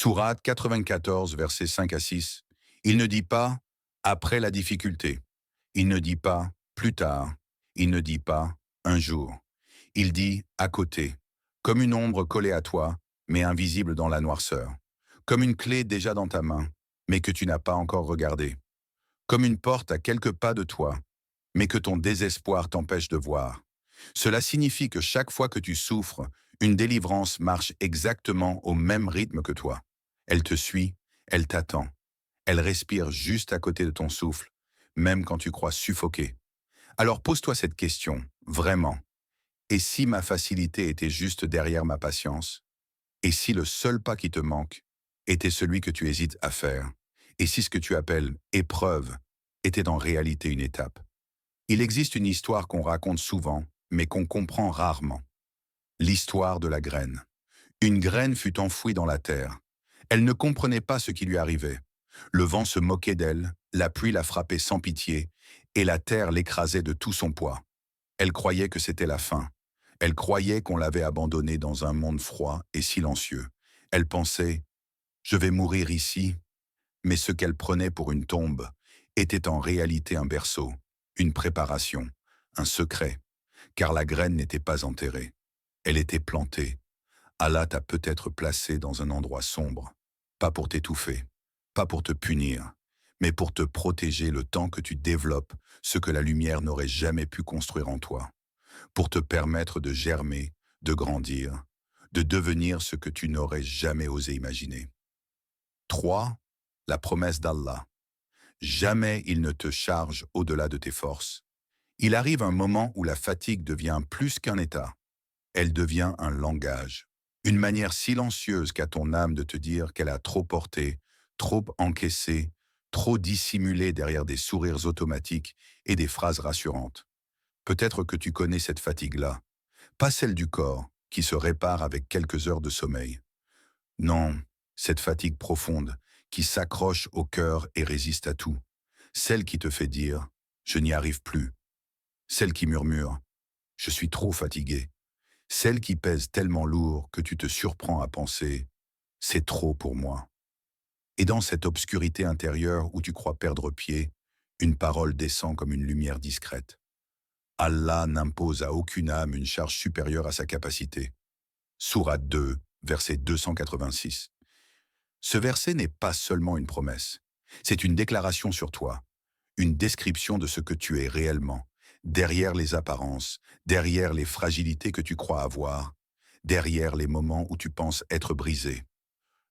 Sourate 94, versets 5 à 6. Il ne dit pas après la difficulté. Il ne dit pas plus tard. Il ne dit pas un jour. Il dit à côté, comme une ombre collée à toi, mais invisible dans la noirceur. Comme une clé déjà dans ta main, mais que tu n'as pas encore regardée. Comme une porte à quelques pas de toi, mais que ton désespoir t'empêche de voir. Cela signifie que chaque fois que tu souffres, une délivrance marche exactement au même rythme que toi. Elle te suit, elle t'attend. Elle respire juste à côté de ton souffle, même quand tu crois suffoquer. Alors pose-toi cette question, vraiment. Et si ma facilité était juste derrière ma patience? Et si le seul pas qui te manque était celui que tu hésites à faire? Et si ce que tu appelles épreuve était en réalité une étape? Il existe une histoire qu'on raconte souvent, mais qu'on comprend rarement. L'histoire de la graine. Une graine fut enfouie dans la terre. Elle ne comprenait pas ce qui lui arrivait. Le vent se moquait d'elle, la pluie la frappait sans pitié, et la terre l'écrasait de tout son poids. Elle croyait que c'était la fin. Elle croyait qu'on l'avait abandonnée dans un monde froid et silencieux. Elle pensait, je vais mourir ici, mais ce qu'elle prenait pour une tombe était en réalité un berceau, une préparation, un secret, car la graine n'était pas enterrée. Elle était plantée. Allah t'a peut-être placé dans un endroit sombre, pas pour t'étouffer, pas pour te punir, mais pour te protéger le temps que tu développes ce que la lumière n'aurait jamais pu construire en toi, pour te permettre de germer, de grandir, de devenir ce que tu n'aurais jamais osé imaginer. 3. La promesse d'Allah. Jamais il ne te charge au-delà de tes forces. Il arrive un moment où la fatigue devient plus qu'un état. Elle devient un langage. Une manière silencieuse qu'a ton âme de te dire qu'elle a trop porté, trop encaissé, trop dissimulé derrière des sourires automatiques et des phrases rassurantes. Peut-être que tu connais cette fatigue-là, pas celle du corps, qui se répare avec quelques heures de sommeil. Non, cette fatigue profonde, qui s'accroche au cœur et résiste à tout. Celle qui te fait dire « je n'y arrive plus ». Celle qui murmure « je suis trop fatigué ». Celle qui pèse tellement lourd que tu te surprends à penser « c'est trop pour moi ». Et dans cette obscurité intérieure où tu crois perdre pied, une parole descend comme une lumière discrète. Allah n'impose à aucune âme une charge supérieure à sa capacité. Sourate 2, verset 286. Ce verset n'est pas seulement une promesse, c'est une déclaration sur toi, une description de ce que tu es réellement, derrière les apparences, derrière les fragilités que tu crois avoir, derrière les moments où tu penses être brisé.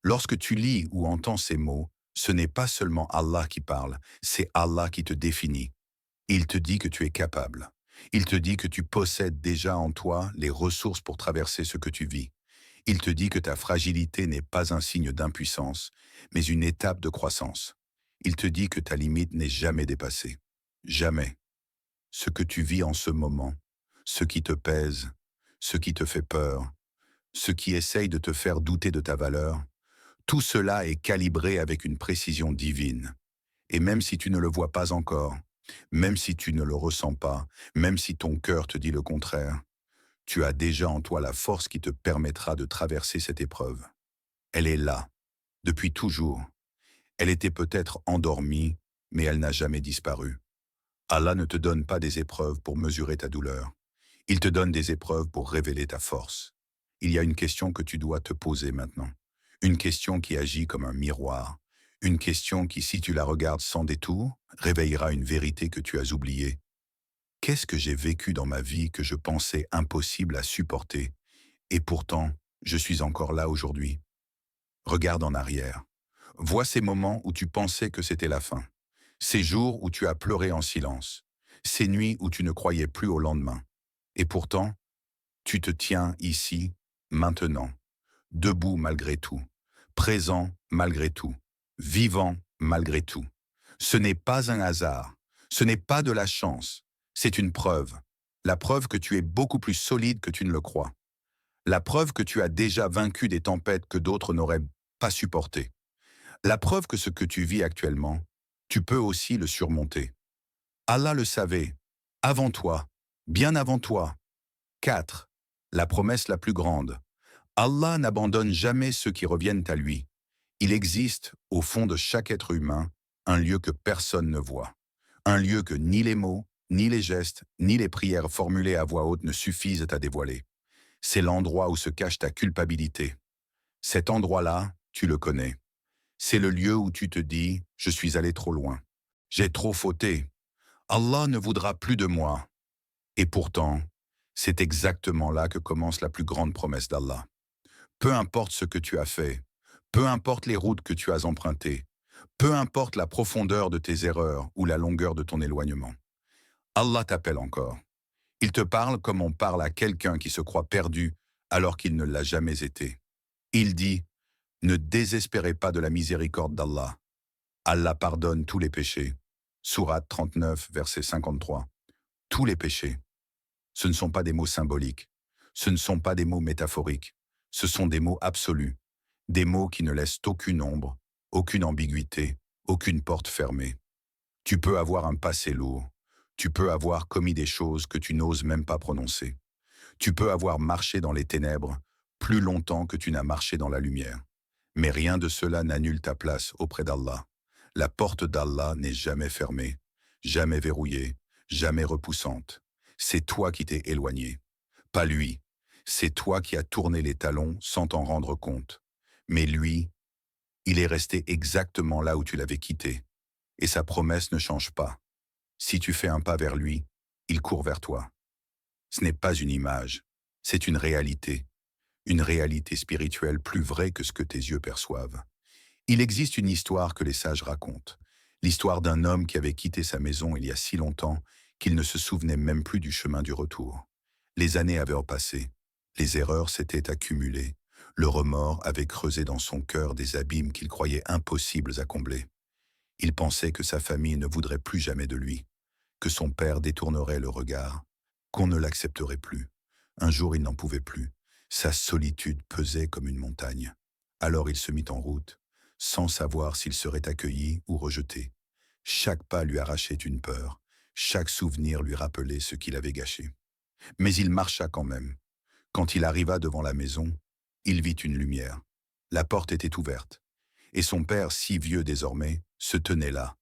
Lorsque tu lis ou entends ces mots, ce n'est pas seulement Allah qui parle, c'est Allah qui te définit. Il te dit que tu es capable. Il te dit que tu possèdes déjà en toi les ressources pour traverser ce que tu vis. Il te dit que ta fragilité n'est pas un signe d'impuissance, mais une étape de croissance. Il te dit que ta limite n'est jamais dépassée. Jamais. Ce que tu vis en ce moment, ce qui te pèse, ce qui te fait peur, ce qui essaye de te faire douter de ta valeur, tout cela est calibré avec une précision divine. Et même si tu ne le vois pas encore, même si tu ne le ressens pas, même si ton cœur te dit le contraire, tu as déjà en toi la force qui te permettra de traverser cette épreuve. Elle est là, depuis toujours. Elle était peut-être endormie, mais elle n'a jamais disparu. Allah ne te donne pas des épreuves pour mesurer ta douleur. Il te donne des épreuves pour révéler ta force. Il y a une question que tu dois te poser maintenant. Une question qui agit comme un miroir. Une question qui, si tu la regardes sans détour, réveillera une vérité que tu as oubliée. Qu'est-ce que j'ai vécu dans ma vie que je pensais impossible à supporter? Et pourtant, je suis encore là aujourd'hui. Regarde en arrière. Vois ces moments où tu pensais que c'était la fin. Ces jours où tu as pleuré en silence. Ces nuits où tu ne croyais plus au lendemain. Et pourtant, tu te tiens ici, maintenant, debout malgré tout, présent malgré tout, vivant malgré tout. Ce n'est pas un hasard, ce n'est pas de la chance, c'est une preuve. La preuve que tu es beaucoup plus solide que tu ne le crois. La preuve que tu as déjà vaincu des tempêtes que d'autres n'auraient pas supportées. La preuve que ce que tu vis actuellement, tu peux aussi le surmonter. Allah le savait, avant toi, bien avant toi. 4. La promesse la plus grande. Allah n'abandonne jamais ceux qui reviennent à lui. Il existe, au fond de chaque être humain, un lieu que personne ne voit. Un lieu que ni les mots, ni les gestes, ni les prières formulées à voix haute ne suffisent à dévoiler. C'est l'endroit où se cache ta culpabilité. Cet endroit-là, tu le connais. C'est le lieu où tu te dis « Je suis allé trop loin. J'ai trop fauté. Allah ne voudra plus de moi. » Et pourtant, c'est exactement là que commence la plus grande promesse d'Allah. Peu importe ce que tu as fait, peu importe les routes que tu as empruntées, peu importe la profondeur de tes erreurs ou la longueur de ton éloignement, Allah t'appelle encore. Il te parle comme on parle à quelqu'un qui se croit perdu alors qu'il ne l'a jamais été. Il dit « Ne désespérez pas de la miséricorde d'Allah. Allah pardonne tous les péchés. » Sourate 39, verset 53. Tous les péchés. Ce ne sont pas des mots symboliques. Ce ne sont pas des mots métaphoriques. Ce sont des mots absolus. Des mots qui ne laissent aucune ombre, aucune ambiguïté, aucune porte fermée. Tu peux avoir un passé lourd. Tu peux avoir commis des choses que tu n'oses même pas prononcer. Tu peux avoir marché dans les ténèbres plus longtemps que tu n'as marché dans la lumière. Mais rien de cela n'annule ta place auprès d'Allah. La porte d'Allah n'est jamais fermée, jamais verrouillée, jamais repoussante. C'est toi qui t'es éloigné. Pas lui. C'est toi qui as tourné les talons sans t'en rendre compte. Mais lui, il est resté exactement là où tu l'avais quitté. Et sa promesse ne change pas. Si tu fais un pas vers lui, il court vers toi. Ce n'est pas une image, c'est une réalité spirituelle plus vraie que ce que tes yeux perçoivent. Il existe une histoire que les sages racontent, l'histoire d'un homme qui avait quitté sa maison il y a si longtemps qu'il ne se souvenait même plus du chemin du retour. Les années avaient passé, les erreurs s'étaient accumulées, le remords avait creusé dans son cœur des abîmes qu'il croyait impossibles à combler. Il pensait que sa famille ne voudrait plus jamais de lui, que son père détournerait le regard, qu'on ne l'accepterait plus. Un jour, il n'en pouvait plus. Sa solitude pesait comme une montagne. Alors il se mit en route, sans savoir s'il serait accueilli ou rejeté. Chaque pas lui arrachait une peur, chaque souvenir lui rappelait ce qu'il avait gâché. Mais il marcha quand même. Quand il arriva devant la maison, il vit une lumière. La porte était ouverte, et son père, si vieux désormais, se tenait là.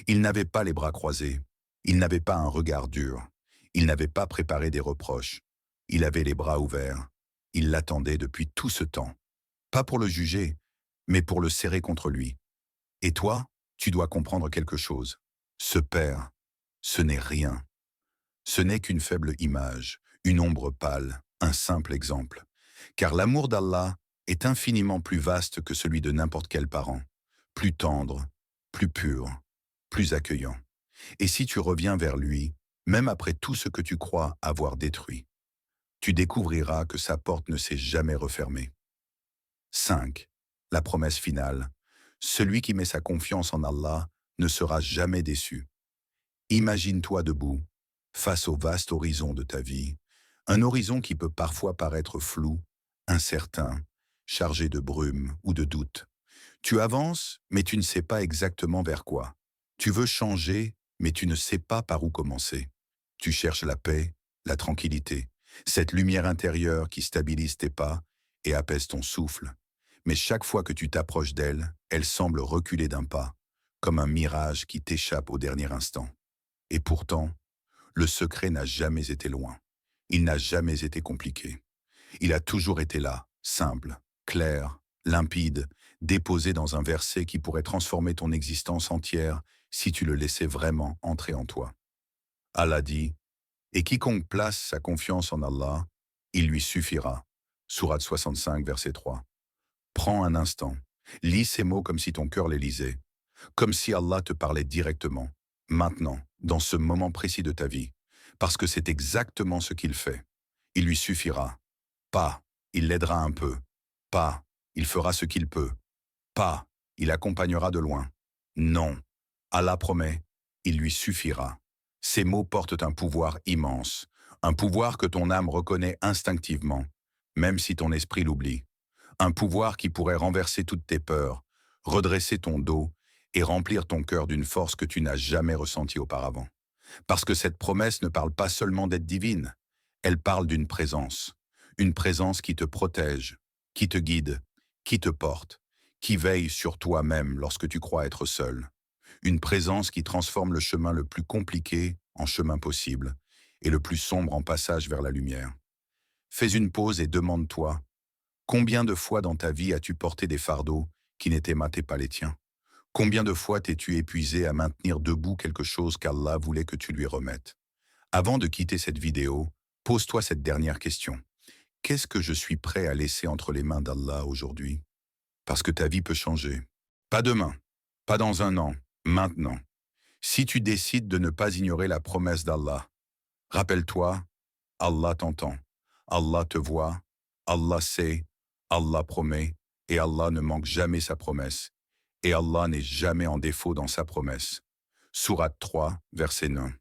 Il n'avait pas les bras croisés, il n'avait pas un regard dur, il n'avait pas préparé des reproches. Il avait les bras ouverts, il l'attendait depuis tout ce temps. Pas pour le juger, mais pour le serrer contre lui. Et toi, tu dois comprendre quelque chose. Ce père, ce n'est rien. Ce n'est qu'une faible image, une ombre pâle, un simple exemple. Car l'amour d'Allah est infiniment plus vaste que celui de n'importe quel parent, plus tendre, plus pur, plus accueillant. Et si tu reviens vers lui, même après tout ce que tu crois avoir détruit, tu découvriras que sa porte ne s'est jamais refermée. 5. La promesse finale. Celui qui met sa confiance en Allah ne sera jamais déçu. Imagine-toi debout, face au vaste horizon de ta vie, un horizon qui peut parfois paraître flou, incertain, chargé de brume ou de doute. Tu avances, mais tu ne sais pas exactement vers quoi. Tu veux changer, mais tu ne sais pas par où commencer. Tu cherches la paix, la tranquillité, cette lumière intérieure qui stabilise tes pas et apaise ton souffle. Mais chaque fois que tu t'approches d'elle, elle semble reculer d'un pas, comme un mirage qui t'échappe au dernier instant. Et pourtant, le secret n'a jamais été loin. Il n'a jamais été compliqué. Il a toujours été là, simple, clair, limpide, déposé dans un verset qui pourrait transformer ton existence entière si tu le laissais vraiment entrer en toi. Allah dit « Et quiconque place sa confiance en Allah, il lui suffira. » Sourate 65, verset 3. Prends un instant, lis ces mots comme si ton cœur les lisait, comme si Allah te parlait directement, maintenant, dans ce moment précis de ta vie, parce que c'est exactement ce qu'il fait. Il lui suffira. Pas, il l'aidera un peu. Pas, il fera ce qu'il peut. Pas, il accompagnera de loin. Non, Allah promet, il lui suffira. Ces mots portent un pouvoir immense, un pouvoir que ton âme reconnaît instinctivement, même si ton esprit l'oublie. Un pouvoir qui pourrait renverser toutes tes peurs, redresser ton dos et remplir ton cœur d'une force que tu n'as jamais ressentie auparavant. Parce que cette promesse ne parle pas seulement d'être divine, elle parle d'une présence. Une présence qui te protège, qui te guide, qui te porte, qui veille sur toi-même lorsque tu crois être seul. Une présence qui transforme le chemin le plus compliqué en chemin possible et le plus sombre en passage vers la lumière. Fais une pause et demande-toi, combien de fois dans ta vie as-tu porté des fardeaux qui n'étaient matés pas les tiens? Combien de fois t'es-tu épuisé à maintenir debout quelque chose qu'Allah voulait que tu lui remettes? Avant de quitter cette vidéo, pose-toi cette dernière question. Qu'est-ce que je suis prêt à laisser entre les mains d'Allah aujourd'hui? Parce que ta vie peut changer. Pas demain, pas dans un an, maintenant. Si tu décides de ne pas ignorer la promesse d'Allah, rappelle-toi, Allah t'entend, Allah te voit, Allah sait, Allah promet, et Allah ne manque jamais sa promesse. Et Allah n'est jamais en défaut dans sa promesse. Sourate 3, verset 9.